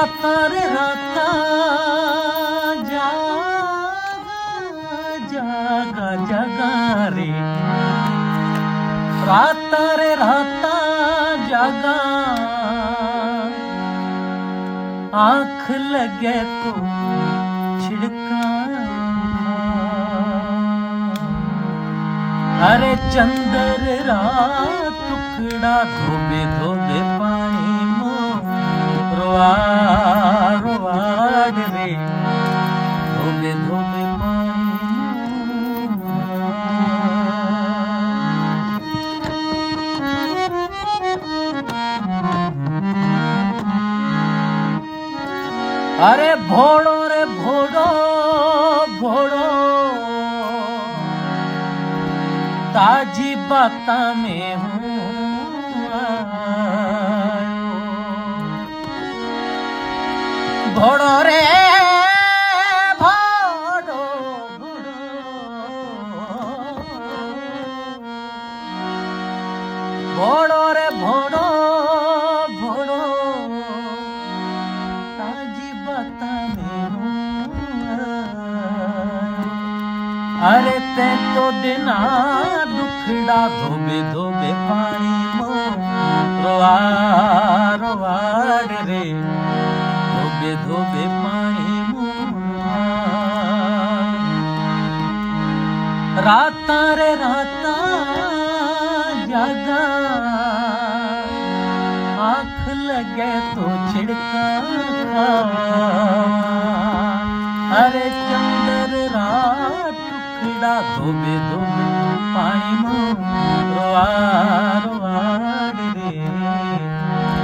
राता रे राता जागा जागा जागा रे, राता रे राता जागा, आँख लगे तो छिड़का, अरे चंदर रात टुकड़ा धोबे धोबे पानी में रोआ रोआड़ रे, धोबे धोबे अरे भोड़ो रे भोड़ो भोड़ो, ताजी बाता में हूँ भोड़ो रे भोड़ो भोड़ो रे भोड़ो भोड़ो, ताजी बाता में हूँ। अरे ते तो दिना दुखड़ा धोबे धोबे पानी में रोआ रोआड़ रे, धोबे धोबे पानी में राता रे राता जागा, आँख लगे तो छिड़का, अरे चंदर रात टुकड़ा धोबे धोबे पानी में रोआ रोआड़ रे,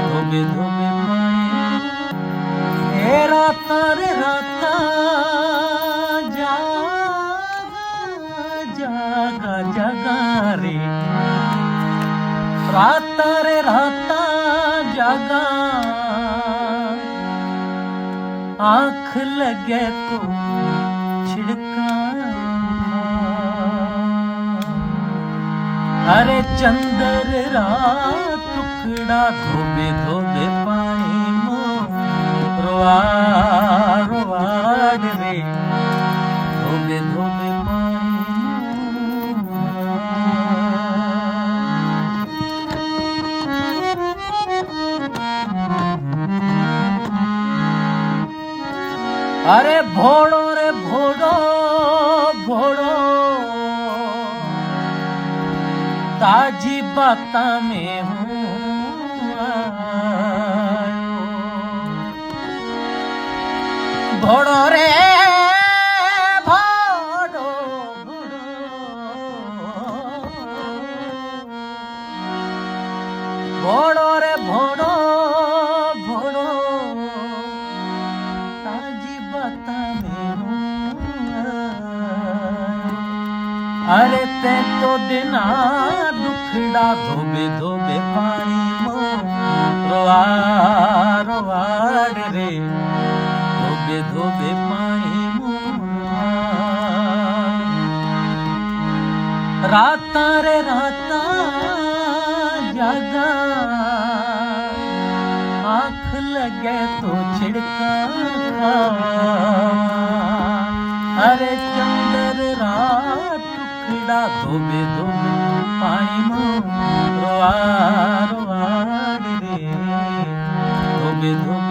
धोबे धोबे पानी ए राता रे राता जागा जागा जागा रे, राता रे राता जागा, आँख लगे तो छिड़का, अरे चंदर रात टुकड़ा धोबे धोबे पानी में रोआ रोआड़ रे, धोबे धोबे अरे भोड़ो रे भोड़ो भोड़ो, ताजी बाता में हूँ भोड़ो रे भोड़ो भोड़ो रे भोड़ो भोड़ो, ताजी बाता में हूँ। अरे ते तो दिना दुखड़ा धोबे धोबे पानी में रोआ रोआड़ रे, धोबे धोबे पानी में राता रे राता जागा, आँख लगे तो छिड़का, अरे चंदर रात टुकड़ा धोबे धोबे पानी में रोआ रोआड़ रे, धोबे धोबे